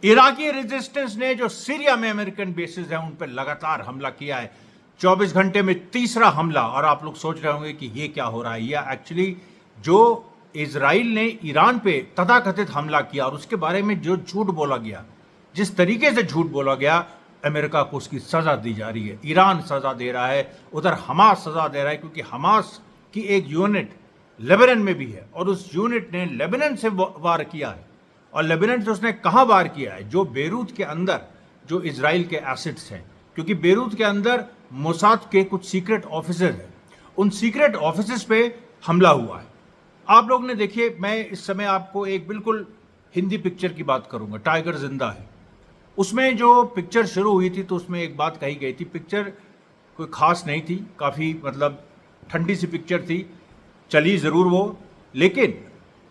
Iraqi resistance ने जो Syria में अमेरिकन बेसिस हैं उन पर लगातार हमला किया है। 24 घंटे में तीसरा हमला। और आप लोग सोच रहे होंगे कि ये क्या हो रहा है। ये एक्चुअली जो इजराइल ने ईरान पे तथाकथित हमला किया और उसके बारे में जो झूठ बोला गया, जिस तरीके से झूठ बोला गया, अमेरिका को उसकी सजा दी जा रही है। ईरान सजा दे रहा है, उधर हमास सजा दे रहा है, क्योंकि हमास की एक यूनिट लेबनान में भी है और उस यूनिट ने लेबनान से वार किया है। और लेबनान से उसने कहां वार किया है? जो बेरूत के अंदर जो इजराइल के एसेट्स हैं, क्योंकि बेरूत के अंदर मोसाद के कुछ सीक्रेट ऑफिसर हैं, उन सीक्रेट ऑफिसर्स पे हमला हुआ है। आप लोग ने देखिए, मैं इस समय आपको एक बिल्कुल हिंदी पिक्चर की बात करूंगा, टाइगर जिंदा है। उसमें जो पिक्चर शुरू हुई थी तो उसमें एक बात कही गई थी। पिक्चर कोई खास नहीं थी, काफ़ी मतलब ठंडी सी पिक्चर थी, चली ज़रूर वो, लेकिन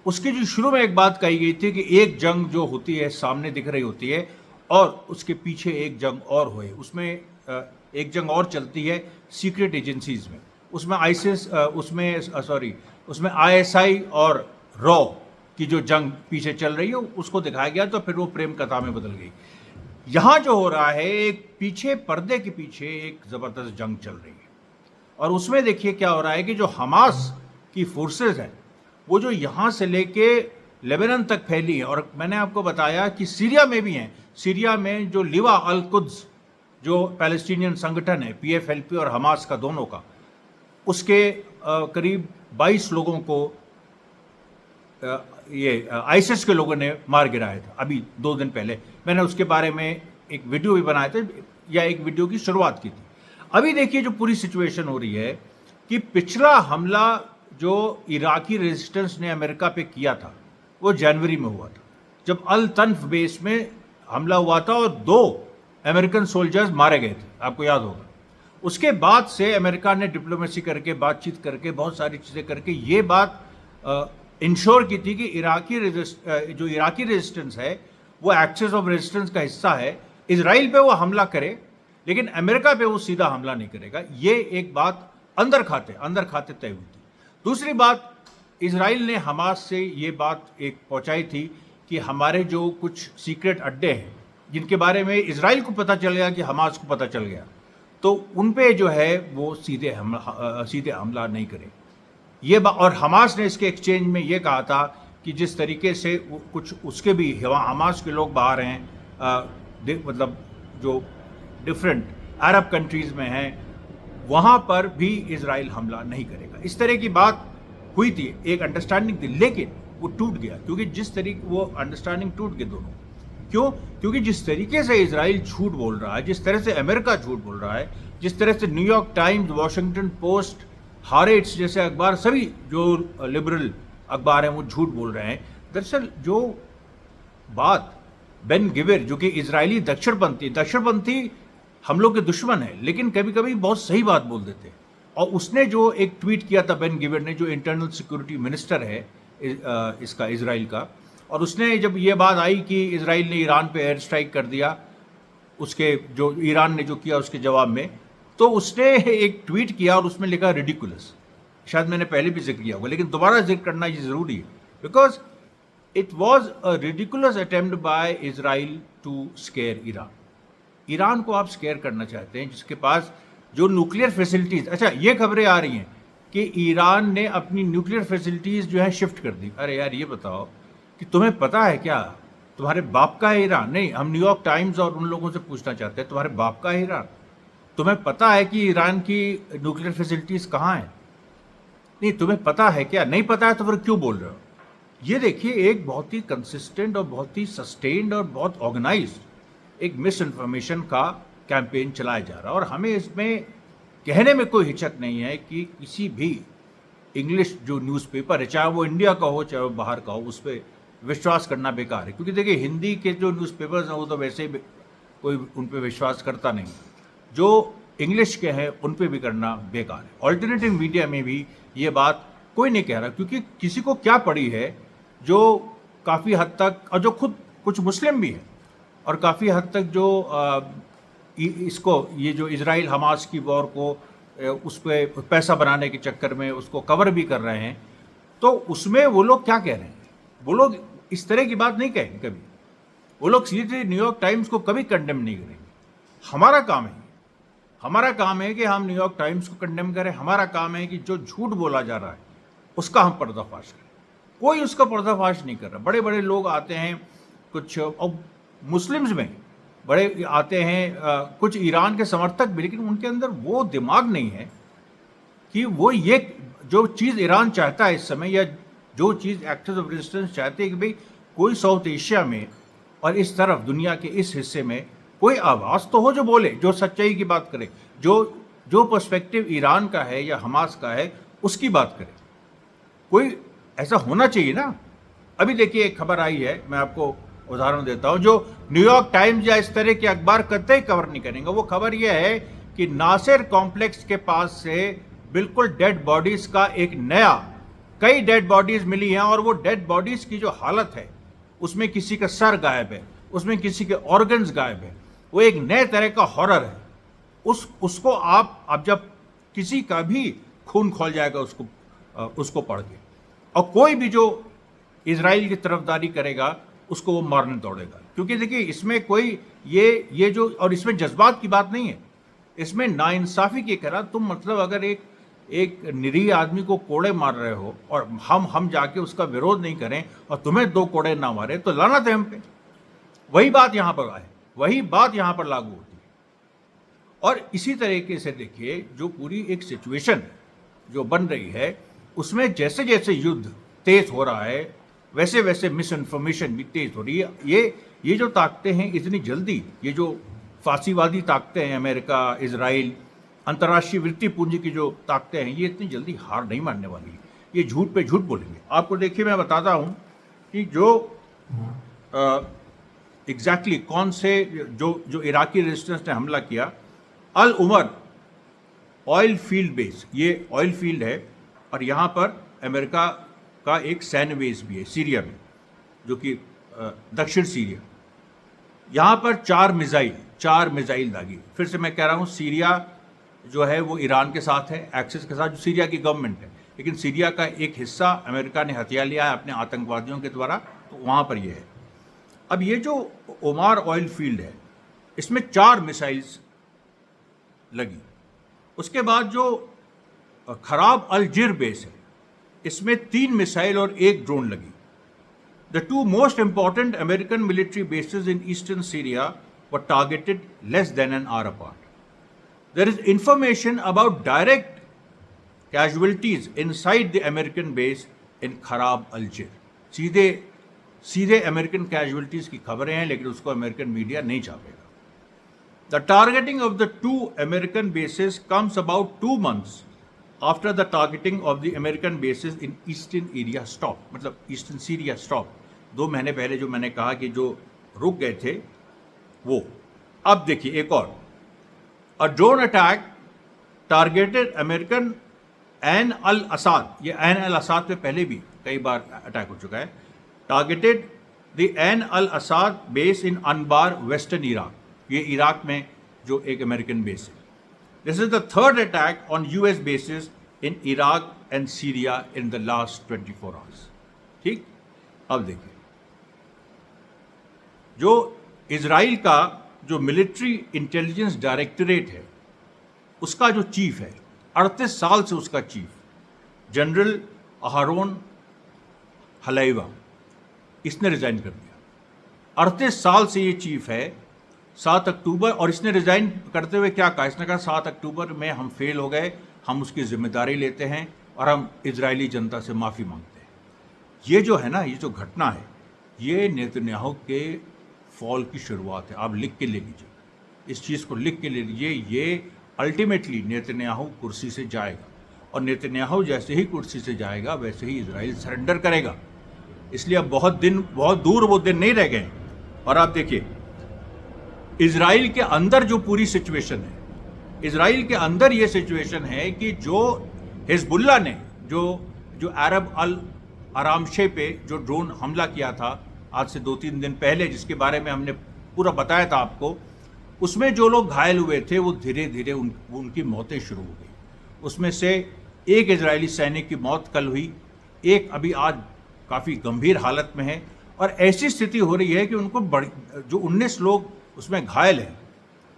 उसकी जो शुरू में एक बात कही गई थी कि एक जंग जो होती है सामने दिख रही होती है और उसके पीछे एक जंग और हुए। उसमें एक जंग और चलती है सीक्रेट एजेंसीज में। उसमें आईएसआई उसमें आईएसआई और रॉ की जो जंग पीछे चल रही है उसको दिखाया गया, तो फिर वो प्रेम कथा में बदल गई। यहाँ जो हो रहा है, एक पीछे पर्दे के पीछे एक ज़बरदस्त जंग चल रही है। और उसमें देखिए क्या हो रहा है कि जो हमास की फोर्सेस हैं वो जो यहाँ से लेके लेबनान तक फैली है। और मैंने आपको बताया कि सीरिया में भी हैं। सीरिया में जो लिवा अल कुद्स जो पैलेस्टीनियन संगठन है, पीएफएलपी और हमास का दोनों का, उसके करीब 22 लोगों को ये आईसिस के लोगों ने मार गिराया था अभी 2 दिन पहले। मैंने उसके बारे में एक वीडियो भी बनाया था, या एक वीडियो की शुरुआत की थी। अभी देखिए जो पूरी सिचुएशन हो रही है कि पिछला हमला जो इराकी रेजिस्टेंस ने अमेरिका पे किया था वो जनवरी में हुआ था, जब अल तन्फ बेस में हमला हुआ था और 2 अमेरिकन सोल्जर्स मारे गए थे, आपको याद होगा। उसके बाद से अमेरिका ने डिप्लोमेसी करके, बातचीत करके, बहुत सारी चीज़ें करके ये बात इंश्योर की थी कि जो इराकी रेजिस्टेंस है वो एक्सेस ऑफ रेजिस्टेंस का हिस्सा है। इजराइल पे वो हमला करे लेकिन अमेरिका पे वो सीधा हमला नहीं करेगा। ये एक बात अंदर खाते तय हुई थी। दूसरी बात, इजराइल ने हमास से ये बात एक पहुंचाई थी कि हमारे जो कुछ सीक्रेट अड्डे हैं जिनके बारे में इजराइल को पता चल गया कि हमास को पता चल गया, तो उन पे जो है वो सीधे हमला नहीं करे। ये और हमास ने इसके एक्सचेंज में ये कहा था कि जिस तरीके से कुछ उसके भी हमास के लोग बाहर हैं, मतलब जो डिफरेंट अरब कंट्रीज़ में हैं, वहाँ पर भी इजराइल हमला नहीं करेगा। इस तरह की बात हुई थी, एक अंडरस्टैंडिंग थी, लेकिन वो टूट गया। क्योंकि जिस तरीके वो अंडरस्टैंडिंग टूट गए दोनों, क्यों? क्योंकि जिस तरीके से इजराइल झूठ बोल रहा है, जिस तरह से अमेरिका झूठ बोल रहा है, जिस तरह से न्यूयॉर्क टाइम्स, वॉशिंगटन पोस्ट, हारेट्स जैसे अखबार, सभी जो लिबरल अखबार हैं वो झूठ बोल रहे हैं। दरअसल जो बात बेन गिविर, जो कि इजरायली दक्षिणपंथी हम लोग के दुश्मन है, लेकिन कभी कभी बहुत सही बात बोल देते हैं। और उसने जो एक ट्वीट किया था बेन गिविर ने, जो इंटरनल सिक्योरिटी मिनिस्टर है इसका, इजराइल का, और उसने जब ये बात आई कि इजराइल ने ईरान पे एयर स्ट्राइक कर दिया, उसके जो ईरान ने जो किया उसके जवाब में, तो उसने एक ट्वीट किया और उसमें लिखा रिडिकुलस। शायद मैंने पहले भी जिक्र किया होगा, लेकिन दोबारा जिक्र करना ये ज़रूरी है, because it was a ridiculous attempt by Israel to scare Iran. Iran को आप स्केयर करना चाहते हैं जिसके पास जो न्यूक्लियर फैसिलिटीज़, अच्छा ये खबरें आ रही हैं कि ईरान ने अपनी न्यूक्लियर फैसिलिटीज़ जो है शिफ्ट कर दी। अरे यार, ये बताओ कि तुम्हें पता है क्या, तुम्हारे बाप का है ईरान? नहीं, हम न्यूयॉर्क टाइम्स और उन लोगों से पूछना चाहते हैं, तुम्हारे बाप का है ईरान? तुम्हें पता है कि ईरान की न्यूक्लियर फैसिलिटीज़ कहाँ हैं? नहीं, तुम्हें पता है क्या? नहीं पता है तो फिर क्यों बोल रहे हो? ये देखिए, एक बहुत ही कंसिस्टेंट और बहुत ही सस्टेन्ड और बहुत ऑर्गेनाइज्ड एक मिस इन्फॉर्मेशन का कैंपेन चलाया जा रहा है। और हमें इसमें कहने में कोई हिचक नहीं है कि किसी भी इंग्लिश जो न्यूज़पेपर है, चाहे वो इंडिया का हो चाहे वो बाहर का हो, उस पर विश्वास करना बेकार है। क्योंकि देखिए, हिंदी के जो न्यूज़पेपर्स हैं वो तो वैसे ही कोई उन पर विश्वास करता नहीं, जो इंग्लिश के हैं उन पे भी करना बेकार है। ऑल्टरनेटिव मीडिया में भी ये बात कोई नहीं कह रहा, क्योंकि किसी को क्या पड़ी है जो काफ़ी हद तक, और जो खुद कुछ मुस्लिम भी हैं और काफ़ी हद तक जो इसको, ये जो इजराइल हमास की वॉर को उस पर पैसा बनाने के चक्कर में उसको कवर भी कर रहे हैं, तो उसमें वो लोग क्या कह रहे हैं? वो लोग इस तरह की बात नहीं कहेंगे कभी। वो लोग सीधे न्यूयॉर्क टाइम्स को कभी कंडेम नहीं करेंगे। हमारा काम है, हमारा काम है कि हम न्यूयॉर्क टाइम्स को कंडेम करें। हमारा काम है कि जो झूठ बोला जा रहा है उसका हम पर्दाफाश करें। कोई उसका पर्दाफाश नहीं कर रहा। बड़े बड़े लोग आते हैं, कुछ और मुस्लिम्स में बड़े आते हैं, कुछ ईरान के समर्थक भी, लेकिन उनके अंदर वो दिमाग नहीं है कि वो ये जो चीज़ ईरान चाहता है इस समय, या जो चीज़ एक्टर्स ऑफ रेजिस्टेंस चाहते हैं कि भाई कोई साउथ एशिया में और इस तरफ दुनिया के इस हिस्से में कोई आवाज़ तो हो जो बोले, जो सच्चाई की बात करे, जो पर्सपेक्टिव ईरान का है या हमास का है उसकी बात करे। कोई ऐसा होना चाहिए ना। अभी देखिए एक खबर आई है, मैं आपको उदाहरण देता हूं, जो न्यूयॉर्क टाइम्स या इस तरह के अखबार कतई कवर नहीं करेंगे। वो खबर यह है कि नासिर कॉम्प्लेक्स के पास से बिल्कुल डेड बॉडीज का एक नया, कई डेड बॉडीज मिली हैं, और वो डेड बॉडीज की जो हालत है उसमें किसी का सर गायब है, उसमें किसी के ऑर्गन्स गायब है। वो एक नए तरह का हॉरर है। उसको आप जब किसी का भी खून खोल जाएगा उसको पढ़ के, और कोई भी जो इजराइल की तरफदारी करेगा उसको वो मारने दौड़ेगा। क्योंकि देखिए इसमें कोई ये जो, और इसमें जज्बात की बात नहीं है, इसमें नाइंसाफी की करा। तुम मतलब अगर एक निरीह आदमी को कोड़े मार रहे हो और हम जाके उसका विरोध नहीं करें और तुम्हें 2 कोड़े ना मारे तो लानत है हम पे। वही बात यहां पर आए, वही बात यहां पर लागू होती है। और इसी तरीके से देखिए जो पूरी एक सिचुएशन जो बन रही है उसमें जैसे जैसे युद्ध तेज हो रहा है वैसे वैसे मिस इन्फॉर्मेशन भी तेज हो रही है। ये जो ताकतें हैं इतनी जल्दी, ये जो फांसीवादी ताकतें हैं, अमेरिका, इजराइल, अंतर्राष्ट्रीय वृत्ति पूंजी की जो ताकतें हैं, ये इतनी जल्दी हार नहीं मानने वाली। ये झूठ पे झूठ बोलेंगे। आपको देखिए मैं बताता हूं कि जो एग्जैक्टली कौन से जो इराकी रेजिस्टेंस ने हमला किया, अल उमर ऑयल फील्ड बेस, ये ऑयल फील्ड है, और यहाँ पर अमेरिका का एक सैन्य बेस भी है सीरिया में, जो कि दक्षिण सीरिया। यहाँ पर 4 मिसाइल दागी। फिर से मैं कह रहा हूँ, सीरिया जो है वो ईरान के साथ है, एक्सिस के साथ, जो सीरिया की गवर्नमेंट है, लेकिन सीरिया का एक हिस्सा अमेरिका ने हथिया लिया है अपने आतंकवादियों के द्वारा, तो वहाँ पर ये है। अब ये जो ओमार ऑयल फील्ड है इसमें 4 मिसाइल्स लगी। उसके बाद जो खराब अलजिर बेस है इसमें 3 मिसाइल और 1 ड्रोन लगी। The 2 most important American military bases in eastern Syria were targeted less than an hour apart. There is information about direct casualties inside the American base in Kharab al-Jir. सीधे American casualties की खबरें हैं, लेकिन उसको American media नहीं छापेगा। The targeting of the 2 American bases comes about 2 months after the targeting of the American bases in eastern area stop, मतलब eastern Syria stop. 2 महीने पहले जो मैंने कहा कि जो रुक गए थे वो। अब देखिए एक और, a drone attack targeted American Ain al Asad. ये ऐन अल असाद पे पहले भी कई बार अटैक हो चुका है। Targeted the Ain al Asad base in Anbar western Iraq. ये इराक में जो एक अमेरिकन बेस है। This is the 3rd attack on US bases in Iraq and Syria in the last 24 hours. ठीक? अब देखिए, जो इजराइल का जो मिलिट्री इंटेलिजेंस डायरेक्टरेट है उसका जो चीफ है, 38 साल से उसका चीफ, जनरल अहारोन हलैवा, इसने रिजाइन कर दिया। 38 साल से ये चीफ है। 7 अक्टूबर, और इसने रिजाइन करते हुए क्या कहा, इसने कहा 7 अक्टूबर में हम फेल हो गए, हम उसकी जिम्मेदारी लेते हैं और हम इजरायली जनता से माफ़ी मांगते हैं। ये जो है ना, ये जो घटना है, ये नेतन्याहू के फॉल की शुरुआत है। आप लिख के ले लीजिए, इस चीज़ को लिख के ले लीजिए। ये अल्टीमेटली नेतन्याहू कुर्सी से जाएगा, और नेतन्याहू जैसे ही कुर्सी से जाएगा वैसे ही इजराइल सरेंडर करेगा। इसलिए अब बहुत दूर वो दिन नहीं रह गए। और आप देखिए इजराइल के अंदर जो पूरी सिचुएशन है, इजराइल के अंदर ये सिचुएशन है कि जो हिजबुल्ला ने जो अरब अल आरामशे पे जो ड्रोन हमला किया था आज से 2-3 दिन पहले, जिसके बारे में हमने पूरा बताया था आपको, उसमें जो लोग घायल हुए थे वो धीरे धीरे उनकी मौतें शुरू हो गई। उसमें से एक इजरायली सैनिक की मौत कल हुई, एक अभी आज काफ़ी गंभीर हालत में है, और ऐसी स्थिति हो रही है कि उनको जो 19 लोग उसमें घायल हैं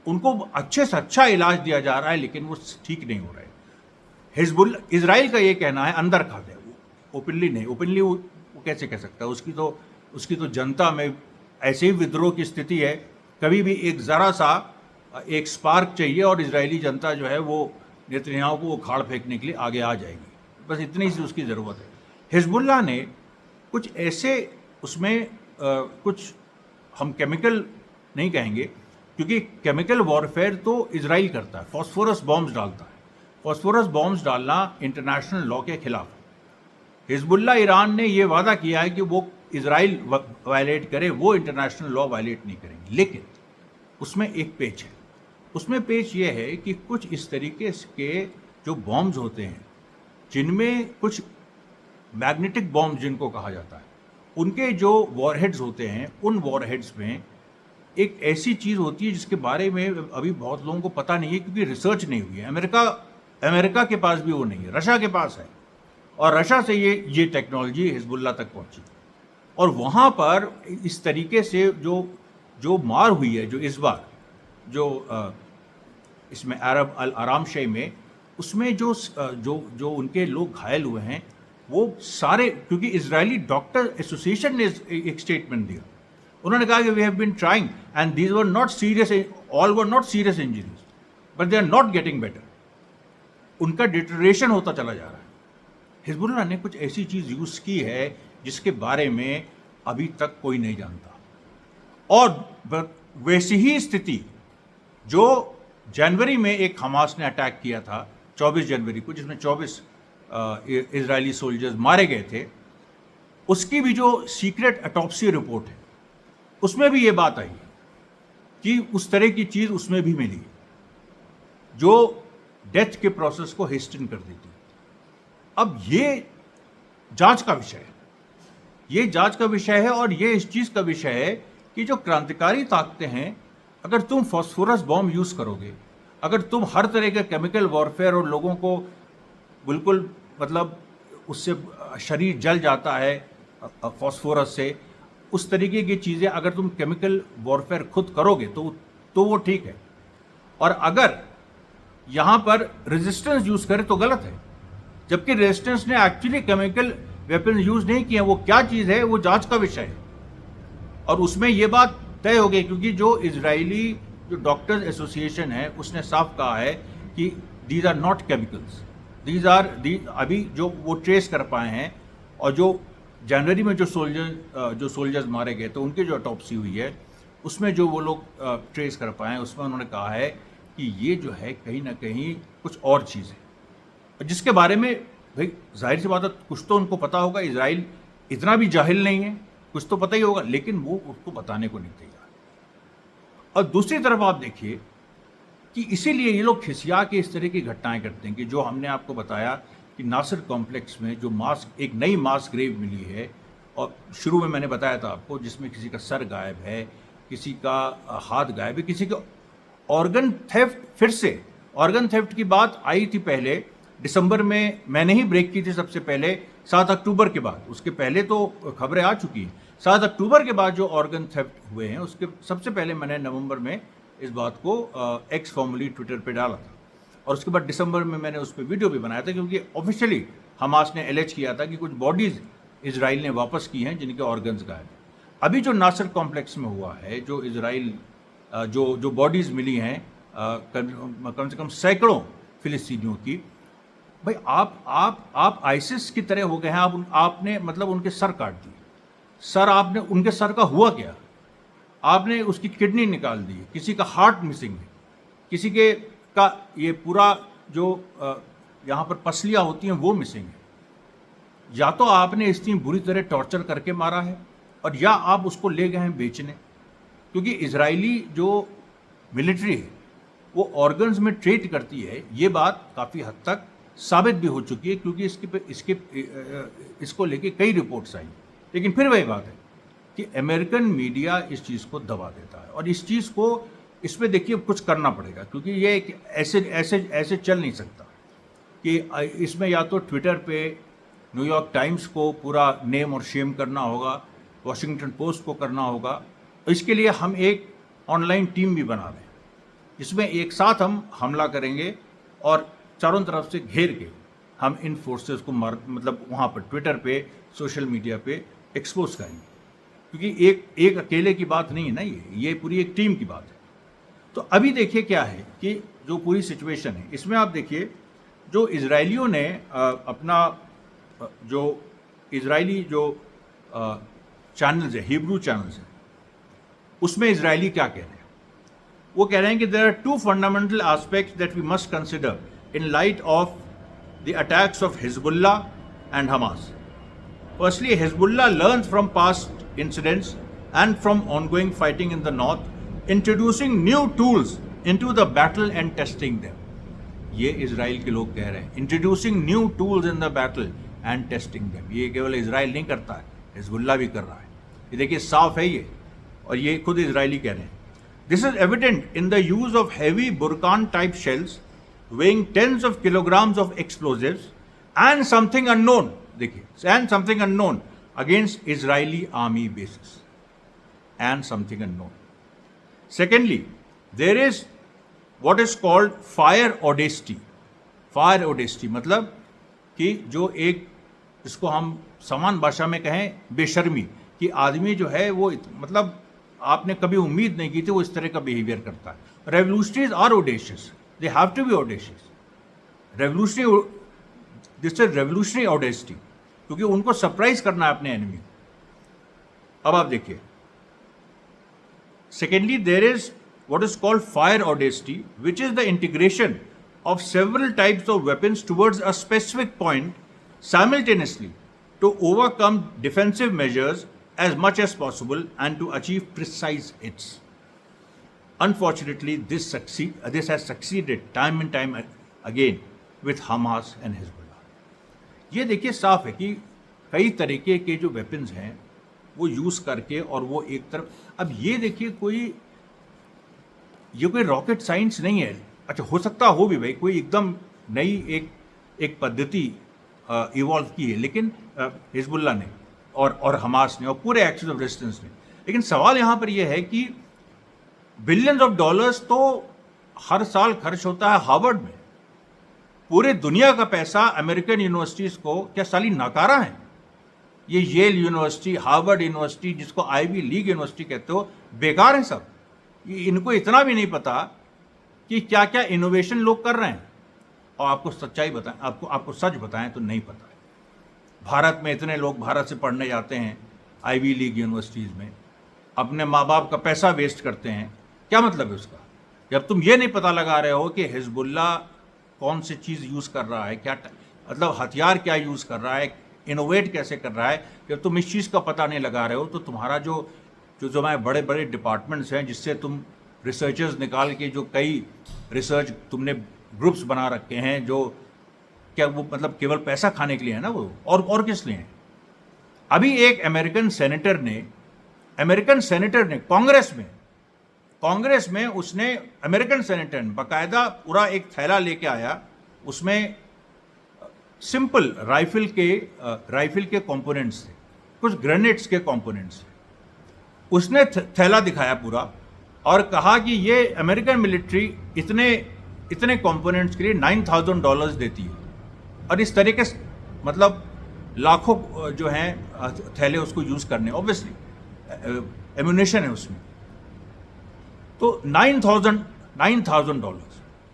उनको अच्छे से अच्छा इलाज दिया जा रहा है, लेकिन वो ठीक नहीं हो रहे। हिजबुल्ला, इजराइल का ये कहना है अंदर खाते हैं, वो ओपनली नहीं, ओपनली वो कैसे कह सकता है, उसकी तो जनता में ऐसे ही विद्रोह की स्थिति है। कभी भी एक ज़रा सा एक स्पार्क चाहिए और इजरायली जनता जो है वो नेतन्याहू को वो खाड़ फेंकने के लिए आगे आ जाएगी। बस इतनी सी उसकी ज़रूरत है। हिजबुल्ला ने कुछ ऐसे उसमें कुछ हम केमिकल नहीं कहेंगे, क्योंकि केमिकल वॉरफेयर तो इजराइल करता है, फॉस्फोरस बॉम्ब्स डालता है। फॉस्फोरस बॉम्ब्स डालना इंटरनेशनल लॉ के खिलाफ है। हिजबुल्ला ईरान ने यह वादा किया है कि वो इजराइल वायलेट करे, वो इंटरनेशनल लॉ वायलेट नहीं करेंगे। लेकिन उसमें एक पेच है। उसमें पेच ये है कि कुछ इस तरीके के जो बॉम्ब्स होते हैं, जिनमें कुछ मैग्नेटिक बॉम्ब जिनको कहा जाता है, उनके जो वॉरहेड्स होते हैं, उन वॉरहेड्स में एक ऐसी चीज़ होती है जिसके बारे में अभी बहुत लोगों को पता नहीं है, क्योंकि रिसर्च नहीं हुई है। अमेरिका के पास भी वो नहीं है, रशिया के पास है, और रशिया से ये टेक्नोलॉजी हिजबुल्ला तक पहुंची। और वहाँ पर इस तरीके से जो मार हुई है, जो इस बार इसमें अरब अल आराम शे में, उसमें जो उनके लोग घायल हुए हैं वो सारे, क्योंकि इजरायली डॉक्टर एसोसिएशन ने एक स्टेटमेंट दिया। उन्होंने कहा कि we have been trying and these were not serious, all were not serious injuries, but they are not getting better. उनका डिटरेशन होता चला जा रहा है। हिजबुल्ला ने कुछ ऐसी चीज़ यूज़ की है जिसके बारे में अभी तक कोई नहीं जानता। और वैसी ही स्थिति जो जनवरी में एक हमास ने अटैक किया था 24 जनवरी को, जिसमें 24 इजरायली सोल्जर्स मारे गए थे, उसकी भी जो सीक्रेट ऑटोप्सी रिपोर्ट है उसमें भी ये बात आई कि उस तरह की चीज़ उसमें भी मिली जो डेथ के प्रोसेस को हेस्टन कर देती। अब ये जांच का विषय है, ये जांच का विषय है, और ये इस चीज़ का विषय है कि जो क्रांतिकारी ताकतें हैं, अगर तुम फॉस्फोरस बॉम्ब यूज़ करोगे, अगर तुम हर तरह के केमिकल वॉरफेयर और लोगों को बिल्कुल मतलब उससे शरीर जल जाता है फॉस्फोरस से, उस तरीके की चीज़ें अगर तुम केमिकल वॉरफेयर खुद करोगे तो वो ठीक है। और अगर यहाँ पर रेजिस्टेंस यूज़ करें तो गलत है, जबकि रेजिस्टेंस ने एक्चुअली केमिकल वेपन यूज़ नहीं किए। वो क्या चीज़ है वो जांच का विषय है, और उसमें ये बात तय हो गई, क्योंकि जो इजरायली जो डॉक्टर्स एसोसिएशन है उसने साफ कहा है कि दीज आर नॉट केमिकल्स, अभी जो वो ट्रेस कर पाए हैं, और जो जनवरी में जो सोल्जर्स मारे गए तो उनकी जो ऑटोप्सी हुई है उसमें जो वो लोग ट्रेस कर पाए हैं, उसमें उन्होंने कहा है कि ये जो है कहीं ना कहीं कुछ और चीज़ है, जिसके बारे में भाई जाहिर सी बात है कुछ तो उनको पता होगा। इजराइल इतना भी जाहिल नहीं है, कुछ तो पता ही होगा, लेकिन वो उसको बताने को नहीं तैयार। और दूसरी तरफ आप देखिए कि इसीलिए ये लोग खिसिया के इस तरह की घटनाएं करते हैं कि जो हमने आपको बताया कि नासिर कॉम्प्लेक्स में जो एक नई मास ग्रेव मिली है, और शुरू में मैंने बताया था आपको, जिसमें किसी का सर गायब है, किसी का हाथ गायब है, किसी का ऑर्गन थेफ्ट। फिर से ऑर्गन थेफ्ट की बात आई थी पहले दिसंबर में, मैंने ही ब्रेक की थी सबसे पहले 7 अक्टूबर के बाद। उसके पहले तो खबरें आ चुकी हैं। 7 अक्टूबर के बाद जो ऑर्गन थेफ्ट हुए हैं उसके सबसे पहले मैंने नवंबर में इस बात को एक्स फॉर्मली ट्विटर पे डाला था, और उसके बाद दिसंबर में मैंने उस पर वीडियो भी बनाया था, क्योंकि ऑफिशियली हमास ने एलेज किया था कि कुछ बॉडीज़ इजराइल ने वापस की हैं जिनके ऑर्गन्स गायब हैं। अभी जो नासिर कॉम्प्लेक्स में हुआ है, जो इजराइल जो बॉडीज़ मिली हैं कम से कम सैकड़ों फिलिस्तीनियों की, भाई आप आइसिस की तरह हो गए हैं। आपने मतलब उनके सर काट दिए। सर आपने उनके सर का हुआ क्या? आपने उसकी किडनी निकाल दी, किसी का हार्ट मिसिंग है, किसी के का ये पूरा जो यहाँ पर पसलियाँ होती हैं वो मिसिंग है। या तो आपने इतनी बुरी तरह टॉर्चर करके मारा है, और या आप उसको ले गए हैं बेचने, क्योंकि इजरायली जो मिलिट्री है वो ऑर्गन्स में ट्रेड करती है। ये बात काफ़ी हद तक साबित भी हो चुकी है, क्योंकि इसको लेके कई रिपोर्ट्स आई। लेकिन फिर वही बात है कि अमेरिकन मीडिया इस चीज़ को दबा देता है, और इस पे देखिए कुछ करना पड़ेगा, क्योंकि ये ऐसे चल नहीं सकता कि इसमें या तो ट्विटर पे न्यूयॉर्क टाइम्स को पूरा नेम और शेम करना होगा, वॉशिंगटन पोस्ट को करना होगा। इसके लिए हम एक ऑनलाइन टीम भी बना रहे हैं, इसमें एक साथ हम हमला करेंगे और चारों तरफ से घेर के हम इन फोर्सेस को मतलब वहाँ पर ट्विटर पे, सोशल मीडिया पे एक्सपोज करेंगे, क्योंकि एक अकेले की बात नहीं है ना, ये पूरी एक टीम की बात है। तो अभी देखिए क्या है कि जो पूरी सिचुएशन है इसमें आप देखिए, जो इजरायलियों ने अपना जो इजरायली जो चैनल्स है, हिब्रू चैनल्स है, उसमें इजरायली क्या कह रहे हैं? वो कह रहे हैं कि there are two fundamental aspects that we must consider in light of the attacks of Hezbollah and Hamas. Firstly, Hezbollah learns from past incidents and from ongoing fighting in the north, introducing new tools into the battle and testing them. ये Israel के लोग कह रहे हैं, introducing new tools in the battle and testing them. ये केवल Israel नहीं करता है, हिजबुल्लाह भी कर रहा है। ये देखिए साफ है ये, और ये खुद इजरायली कह रहे हैं। This is evident in the use of heavy Burkan type shells weighing tens of kilograms of explosives and something unknown, देखिए, and something unknown against Israeli army bases, and something unknown. Secondly, there is what is called fire audacity. Fire audacity मतलब कि जो एक, इसको हम समान भाषा में कहें बेशर्मी, कि आदमी जो है वो मतलब आपने कभी उम्मीद नहीं की थी वो इस तरह का बिहेवियर करता है। Revolutionaries are audacious, they have to be audacious. Revolutionary, this is revolutionary audacity, क्योंकि उनको सरप्राइज करना है अपने एनिमी। अब आप देखिए, secondly there is what is called fire audacity, which is the integration of several types of weapons towards a specific point simultaneously to overcome defensive measures as much as possible and to achieve precise hits. Unfortunately, this has succeeded time and time again with Hamas and Hezbollah. ये देखिए साफ है कि कई तरीके के जो weapons हैं वो यूज़ करके, और वो एक तरफ, अब ये देखिए ये कोई रॉकेट साइंस नहीं है। अच्छा, हो सकता हो भी भाई, कोई एकदम नई एक पद्धति इवॉल्व की है, लेकिन हिजबुल्लाह ने और हमास ने और पूरे एक्सिस ऑफ रेजिस्टेंस ने। लेकिन सवाल यहाँ पर यह है कि बिलियंस ऑफ डॉलर्स तो हर साल खर्च होता है हार्वर्ड में। पूरे दुनिया का पैसा अमेरिकन यूनिवर्सिटीज को क्या साली नकारा है? ये येल यूनिवर्सिटी, हार्वर्ड यूनिवर्सिटी, जिसको आईवी लीग यूनिवर्सिटी कहते हो, बेकार है सब। इनको इतना भी नहीं पता कि क्या क्या इनोवेशन लोग कर रहे हैं। और आपको सच्चाई बताएं, आपको सच बताएं तो नहीं पता है। भारत में इतने लोग भारत से पढ़ने जाते हैं आईवी लीग यूनिवर्सिटीज़ में, अपने माँ बाप का पैसा वेस्ट करते हैं। क्या मतलब है उसका? जब तुम ये नहीं पता लगा रहे हो कि हिजबुल्लाह कौन सी चीज़ यूज़ कर रहा है, क्या मतलब हथियार क्या यूज़ कर रहा है, इनोवेट कैसे कर रहा है, जब तुम इस चीज़ का पता नहीं लगा रहे हो, तो तुम्हारा जो हमारे बड़े बड़े डिपार्टमेंट्स हैं जिससे तुम रिसर्चर्स निकाल के, जो कई रिसर्च तुमने ग्रुप्स बना रखे हैं, जो क्या वो मतलब केवल पैसा खाने के लिए है ना वो, और किस लिए हैं? अभी एक अमेरिकन सेनेटर ने कांग्रेस में उसने, अमेरिकन सेनेटर ने बाकायदा पूरा एक थैला लेके आया, उसमें सिंपल राइफल के कंपोनेंट्स थे, कुछ ग्रेनेड्स के कंपोनेंट्स थे। उसने थैला दिखाया पूरा और कहा कि ये अमेरिकन मिलिट्री इतने कंपोनेंट्स के लिए $9,000 देती है, और इस तरीके से मतलब लाखों जो हैं थैले उसको यूज़ करने, ऑब्वियसली एम्यूनेशन है उसमें। तो $9,000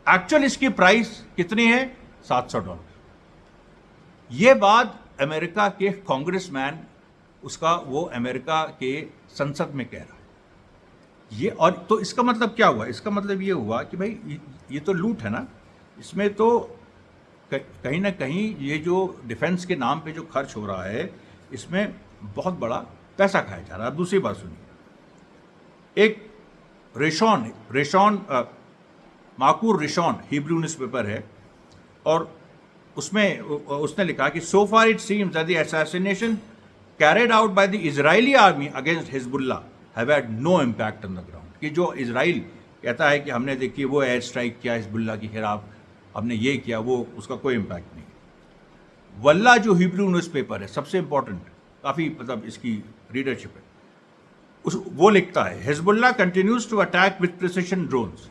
एक्चुअल इसकी प्राइस कितनी है? $700। ये बात अमेरिका के कांग्रेसमैन वो अमेरिका के संसद में कह रहा है। ये, और तो इसका मतलब क्या हुआ? इसका मतलब ये हुआ कि भाई ये तो लूट है ना, इसमें तो कहीं ना कहीं ये जो डिफेंस के नाम पे जो खर्च हो रहा है, इसमें बहुत बड़ा पैसा खाया जा रहा है। दूसरी बात सुनिए, एक माकूर रिशॉन हिब्रू न्यूज़पेपर है, और उसमें उसने लिखा कि so far it seems that the assassination carried out by the Israeli army against Hezbollah have had no impact on the ground। कि जो इजराइल कहता है कि हमने देखिए वो एयर स्ट्राइक किया हिजबुल्लाह के खिलाफ, हमने ये किया, वो उसका कोई इम्पैक्ट नहीं। वल्ला जो हिब्रू न्यूज़पेपर है, सबसे इंपॉर्टेंट, काफ़ी मतलब इसकी रीडरशिप है, वो लिखता है, Hezbollah continues to attack with precision drones,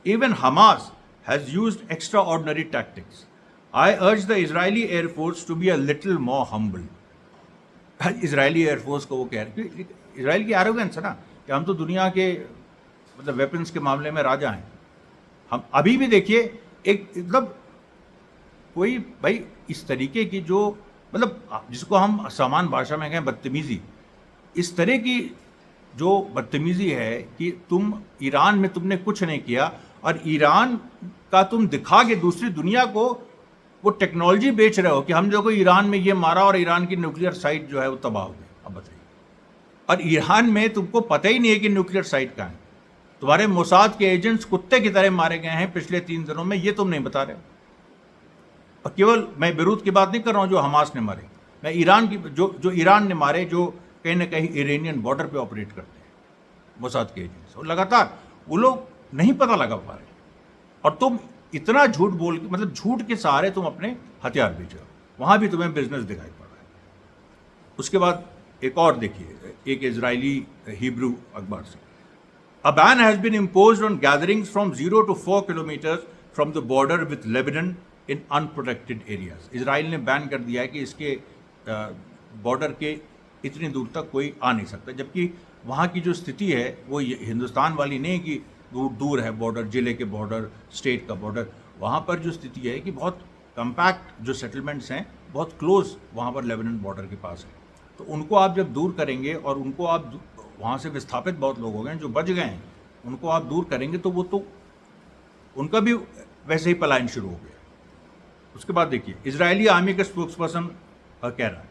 even Hamas has used extraordinary tactics, I urge the Israeli air force to be a little more humble. Israeli air force को वो कह रहे हैं, इसराइल की एरोगेंस है ना कि हम तो दुनिया के मतलब वेपन्स के मामले में राजा हैं। हम अभी भी देखिए एक मतलब कोई भाई इस तरीके की जो मतलब जिसको हम सामान्य भाषा में कहें बदतमीजी, इस तरह की जो बदतमीजी है कि तुम ईरान में तुमने कुछ नहीं किया और ईरान का तुम दिखा के दूसरी दुनिया को वो टेक्नोलॉजी बेच रहे हो कि हम जो को ईरान में ये मारा और ईरान की न्यूक्लियर साइट जो है वो तबाह हो गई। अब बताइए, और ईरान में तुमको पता ही नहीं है कि न्यूक्लियर साइट कहाँ है। तुम्हारे मोसाद के एजेंट्स कुत्ते की तरह मारे गए हैं पिछले 3 दिनों में, ये तुम नहीं बता रहे हो। और केवल मैं बेरूत की बात नहीं कर रहा हूँ जो हमास ने मारे, मैं ईरान की जो ईरान ने मारे, जो कहीं ना कहीं इरानियन बॉर्डर पे ऑपरेट करते हैं मोसाद के एजेंट्स, और लगातार वो लोग नहीं पता लगा पा रहे। और तुम इतना झूठ बोल के मतलब झूठ के सहारे तुम अपने हथियार बेच रहे हो, वहां भी तुम्हें बिजनेस दिखाई पड़ रहा है। उसके बाद एक और देखिए, एक इजरायली हिब्रू अखबार से, A ban has been imposed on gatherings from 0 to 4 kilometers from the border with Lebanon in unprotected areas. Israel ने बैन कर दिया है कि इसके बॉर्डर के इतनी दूर तक कोई आ नहीं सकता, जबकि वहाँ की जो स्थिति है वो हिंदुस्तान वाली नहीं कि दूर दूर है बॉर्डर, जिले के बॉर्डर, स्टेट का बॉर्डर। वहाँ पर जो स्थिति है कि बहुत कम्पैक्ट जो सेटलमेंट्स हैं बहुत क्लोज वहाँ पर लेबनान बॉर्डर के पास है। तो उनको आप जब दूर करेंगे और उनको आप वहाँ से विस्थापित बहुत लोग हो गए हैं जो बच गए हैं, उनको आप दूर करेंगे तो वो तो उनका भी वैसे ही पलायन शुरू हो गया। उसके बाद देखिए, इजरायली आर्मी का स्पोक्सपर्सन कह रहा है,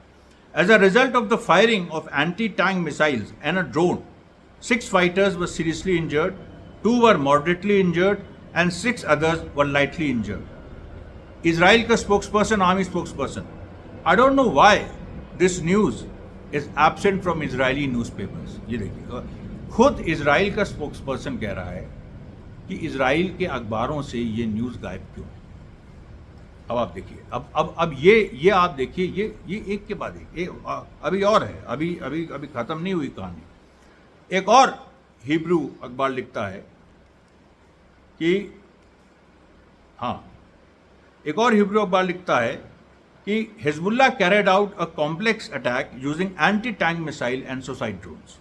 as a result of the firing of anti tank missiles and a drone 6 fighters were seriously injured, 2 were moderately injured and 6 others were lightly injured. Israel का spokesperson, army spokesperson, I don't know why this news is absent from Israeli newspapers. ये देखिए, खुद Israel का spokesperson कह रहा है कि Israel के अखबारों से ये न्यूज़ गायब क्यों है। अब आप देखिए, अब ये आप देखिए, ये एक के बाद एक अभी और है, अभी खत्म नहीं हुई कहानी। एक और हिब्रू अखबार लिखता है कि एक और हिब्रू अखबार लिखता है कि Hezbollah carried out a complex attack using anti tank missile and suicide drones.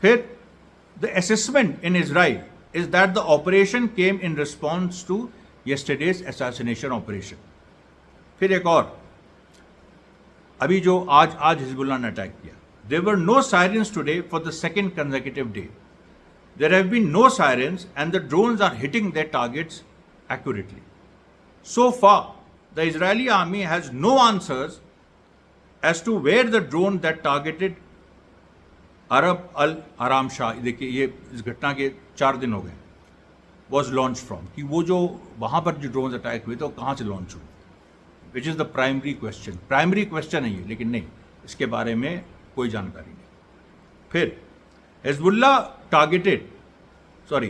फिर the assessment in Israel is that the operation came in response to yesterday's assassination operation. फिर एक और, अभी जो आज हिजबुल्लाह ने अटैक किया, there were no sirens today for the second consecutive day, there have been no sirens and the drones are hitting their targets accurately. So far, the Israeli army has no answers as to where the drone that targeted Arab al-Haram Shah, देखिए ये इस घटना के 4 दिन हो गए, was launched from, कि वो जो वहाँ पर जो ड्रोन अटैक हुए थे वो कहाँ से लॉन्च हुए, which is the primary question है ये, लेकिन नहीं, इसके बारे में कोई जानकारी नहीं। फिर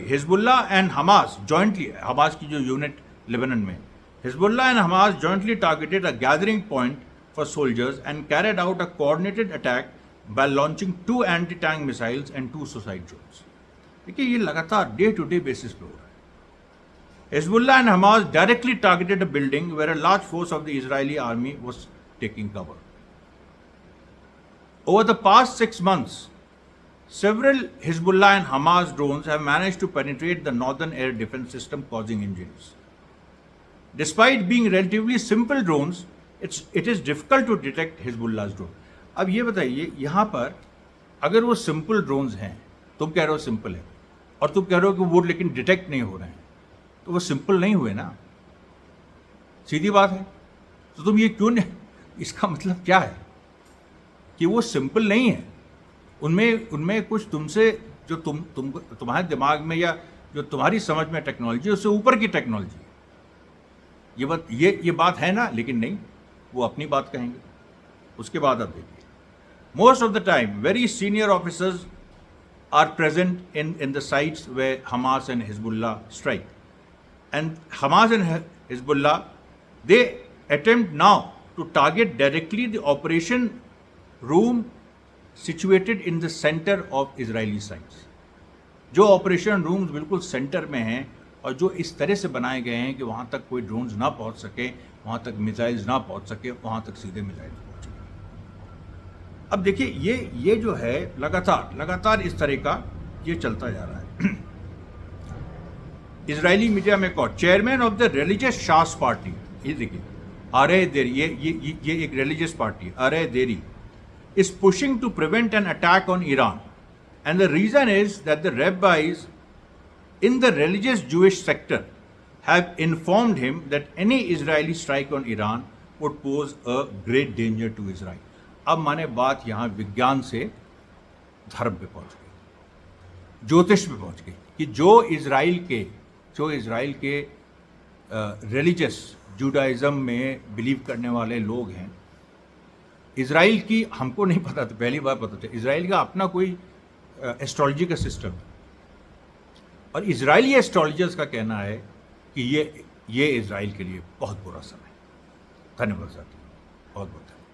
Hezbollah and Hamas jointly, Hamas की जो यूनिट लेबनान में, Hezbollah and Hamas jointly targeted a gathering point for soldiers and carried out a coordinated attack by launching 2 anti-tank missiles and 2 suicide drones. देखिए ये लगातार डे टू डे बेसिस पे हो रहा है। Hezbollah and Hamas directly targeted a building where a large force of the Israeli army was taking cover. Over the past 6 months, several Hezbollah and Hamas drones have managed to penetrate the northern air defense system, causing injuries. Despite being relatively simple drones, it is difficult to detect Hezbollah's drone. अब ये बताइए, यहाँ पर अगर वो simple drones हैं, तुम कह रहे हो सिंपल है, और तुम कह रहे हो कि वो लेकिन डिटेक्ट नहीं हो रहे हैं, तो वो सिंपल नहीं हुए ना, सीधी बात है। तो तुम ये क्यों नहीं, इसका मतलब क्या है कि वो सिंपल नहीं है, उनमें कुछ तुमसे जो तुम्हारे दिमाग में या जो तुम्हारी समझ में टेक्नोलॉजी, उससे ऊपर की टेक्नोलॉजी, ये बात है ना, लेकिन नहीं, वो अपनी बात कहेंगे। उसके बाद आप देखिए, most of the time very senior officers are present in the sites where Hamas and Hezbollah strike, and Hamas and Hezbollah they attempt now to target directly the operation room situated in the centre of Israeli sites. जो operation rooms बिल्कुल centre में हैं और जो इस तरह से बनाए गए हैं कि वहाँ तक कोई ड्रोन्स ना पहुँच सके, वहाँ तक मिसाइल्स ना पहुँच सके, वहाँ तक सीधे मिसाइल पहुँच सके। अब देखिए ये जो है लगातार इस तरह का ये चलता जा रहा है। इजरायली मीडिया में कहा chairman of the religious Shas party, ये देखिए अरे देरी, ये एक रिलीजियस पार्टी अरे देरी is pushing to prevent an attack on Iran. And the reason is that the rabbis in the religious Jewish sector have informed him that any Israeli strike on Iran would pose a great danger to Israel. अब माने बात यहाँ विज्ञान से धर्म पे पहुँच गई, ज्योतिष पे पहुँच गई कि जो इज़राइल के रिलीजियस जुडाइज़म में बिलीव करने वाले लोग हैं, इज़राइल की हमको नहीं पता था, पहली बार पता था इज़राइल का अपना कोई एस्ट्रोलॉजी का सिस्टम है और इज़राइली एस्ट्रोलॉजर्स का कहना है कि ये इज़राइल के लिए बहुत बुरा समय है। धन्यवाद साथी, बहुत बहुत धन्यवाद।